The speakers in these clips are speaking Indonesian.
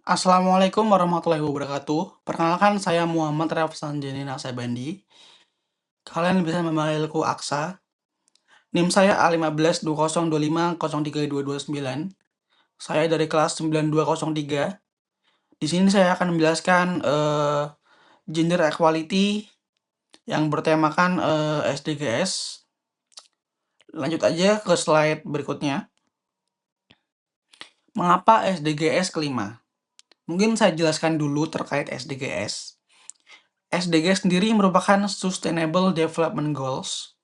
Assalamualaikum warahmatullahi wabarakatuh. Perkenalkan saya Muhammad Rafsan Jani Naksabandi. Kalian bisa memanggilku Aksa. NIM saya A152025032229. Saya dari kelas 9203. Di sini saya akan menjelaskan gender equality yang bertemakan SDGs. Lanjut aja ke slide berikutnya. Mengapa SDGs kelima? Mungkin saya jelaskan dulu terkait SDGs. SDG sendiri merupakan Sustainable Development Goals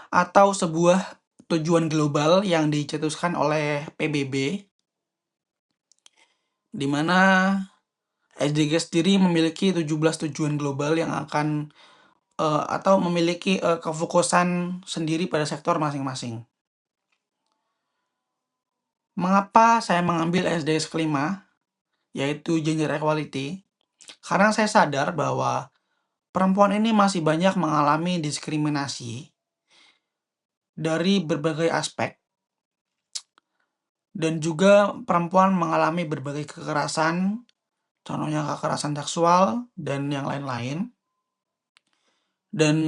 atau sebuah tujuan global yang dicetuskan oleh PBB, di mana SDG sendiri memiliki 17 tujuan global yang akan atau memiliki kefokusan sendiri pada sektor masing-masing. Mengapa saya mengambil SDGs kelima, yaitu Gender Equality? Karena saya sadar bahwa perempuan ini masih banyak mengalami diskriminasi dari berbagai aspek, dan juga perempuan mengalami berbagai kekerasan, contohnya kekerasan seksual dan yang lain-lain. Dan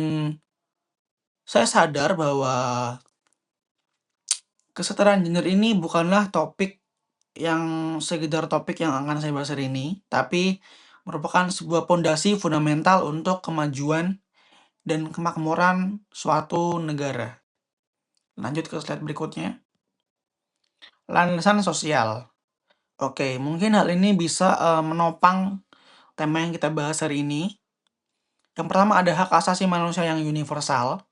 saya sadar bahwa kesetaraan gender ini bukanlah sekedar topik yang akan saya bahas hari ini, tapi merupakan sebuah pondasi fundamental untuk kemajuan dan kemakmuran suatu negara. Lanjut ke slide berikutnya. Landasan sosial. Oke, mungkin hal ini bisa menopang tema yang kita bahas hari ini. Yang pertama ada hak asasi manusia yang universal,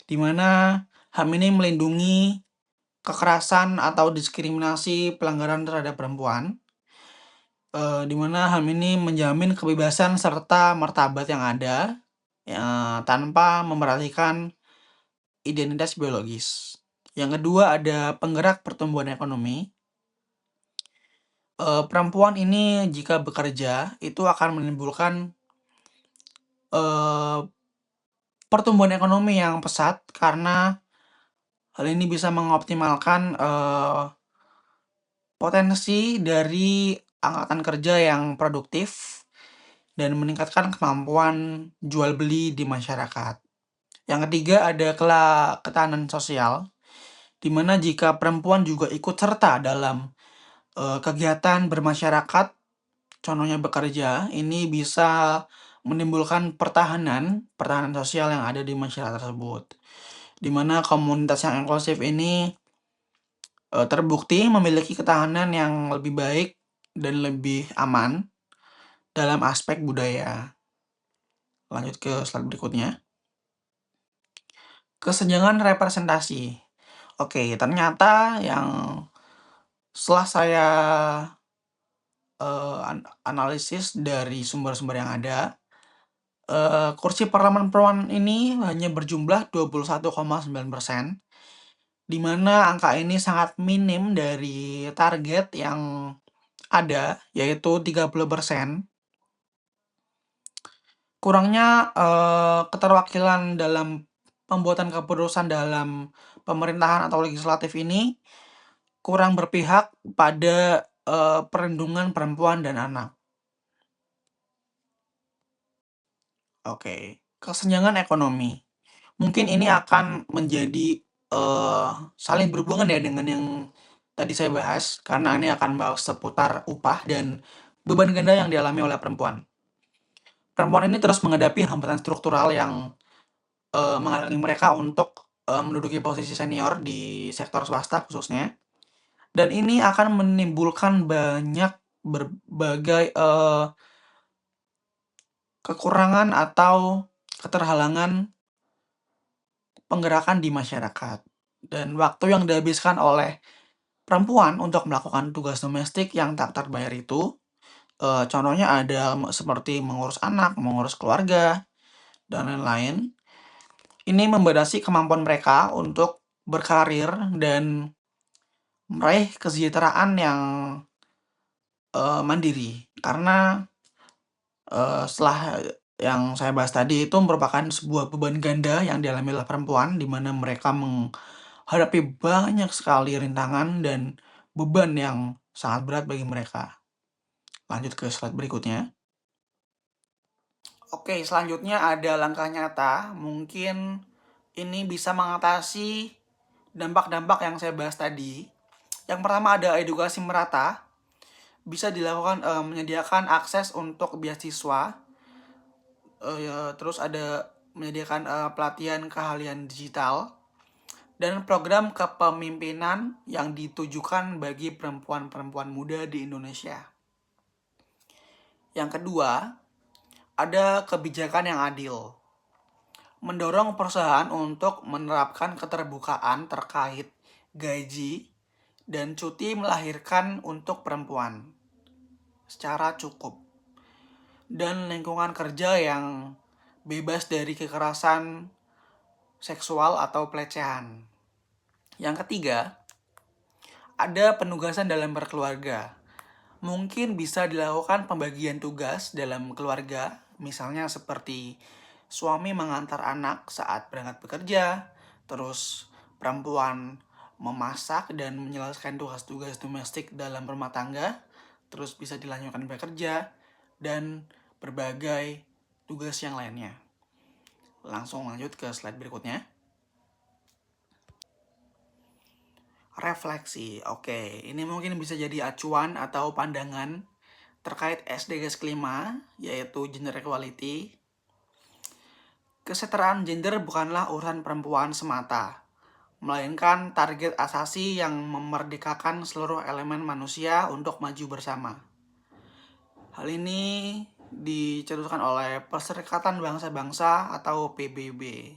di mana HAM ini melindungi kekerasan atau diskriminasi pelanggaran terhadap perempuan, di mana HAM ini menjamin kebebasan serta martabat yang ada tanpa memperhatikan identitas biologis. Yang kedua ada penggerak pertumbuhan ekonomi. Perempuan ini jika bekerja itu akan menimbulkan pertumbuhan ekonomi yang pesat, karena hal ini bisa mengoptimalkan potensi dari angkatan kerja yang produktif dan meningkatkan kemampuan jual beli di masyarakat. Yang ketiga ada ketahanan sosial, di mana jika perempuan juga ikut serta dalam kegiatan bermasyarakat, contohnya bekerja, ini bisa menimbulkan pertahanan sosial yang ada di masyarakat tersebut, di mana komunitas yang inklusif ini terbukti memiliki ketahanan yang lebih baik dan lebih aman dalam aspek budaya. Lanjut ke slide berikutnya. Kesenjangan representasi. Oke, ternyata yang setelah saya analisis dari sumber-sumber yang ada, kursi parlemen perempuan ini hanya berjumlah 21,9%, di mana angka ini sangat minim dari target yang ada, yaitu 30%. Kurangnya keterwakilan dalam pembuatan keputusan dalam pemerintahan atau legislatif ini kurang berpihak pada perlindungan perempuan dan anak. Oke, kesenjangan ekonomi. Mungkin ini akan menjadi saling berhubungan ya dengan yang tadi saya bahas, karena ini akan bahas seputar upah dan beban ganda yang dialami oleh perempuan. Perempuan ini terus menghadapi hambatan struktural yang menghalangi mereka untuk menduduki posisi senior di sektor swasta khususnya. Dan ini akan menimbulkan banyak berbagai kekurangan atau keterhalangan penggerakan di masyarakat. Dan waktu yang dihabiskan oleh perempuan untuk melakukan tugas domestik yang tak terbayar itu, contohnya ada seperti mengurus anak, mengurus keluarga, dan lain-lain. Ini membatasi kemampuan mereka untuk berkarir dan meraih kesejahteraan yang mandiri. Karena setelah yang saya bahas tadi itu merupakan sebuah beban ganda yang dialami oleh perempuan, di mana mereka menghadapi banyak sekali rintangan dan beban yang sangat berat bagi mereka. Lanjut ke slide berikutnya. Oke, selanjutnya ada langkah nyata. Mungkin ini bisa mengatasi dampak-dampak yang saya bahas tadi. Yang pertama ada edukasi merata. Bisa dilakukan menyediakan akses untuk beasiswa. Terus ada menyediakan pelatihan keahlian digital. Dan program kepemimpinan yang ditujukan bagi perempuan-perempuan muda di Indonesia. Yang kedua, ada kebijakan yang adil. Mendorong perusahaan untuk menerapkan keterbukaan terkait gaji dan cuti melahirkan untuk perempuan secara cukup. Dan lingkungan kerja yang bebas dari kekerasan seksual atau pelecehan. Yang ketiga, ada penugasan dalam berkeluarga. Mungkin bisa dilakukan pembagian tugas dalam keluarga, misalnya seperti suami mengantar anak saat berangkat bekerja, terus perempuan memasak dan menyelesaikan tugas-tugas domestik dalam rumah tangga, terus bisa dilanjutkan bekerja, dan berbagai tugas yang lainnya. Langsung lanjut ke slide berikutnya. Refleksi, oke. Ini mungkin bisa jadi acuan atau pandangan terkait SDGs kelima, yaitu Gender Equality. Kesetaraan gender bukanlah urusan perempuan semata, melainkan target asasi yang memerdekakan seluruh elemen manusia untuk maju bersama. Hal ini dicetuskan oleh Perserikatan Bangsa-Bangsa atau PBB.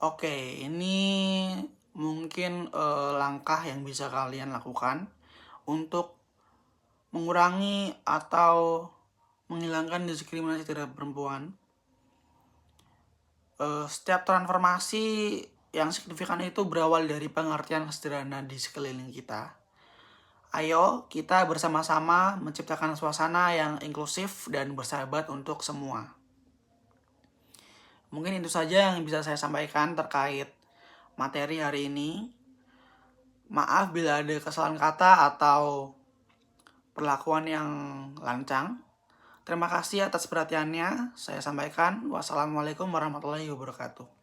Oke, ini mungkin langkah yang bisa kalian lakukan untuk mengurangi atau menghilangkan diskriminasi terhadap perempuan. Setiap transformasi yang signifikan itu berawal dari pengertian sederhana di sekeliling kita. Ayo kita bersama-sama menciptakan suasana yang inklusif dan bersahabat untuk semua. Mungkin itu saja yang bisa saya sampaikan terkait materi hari ini. Maaf bila ada kesalahan kata atau perlakuan yang lancang. Terima kasih atas perhatiannya. Saya sampaikan. Wassalamualaikum warahmatullahi wabarakatuh.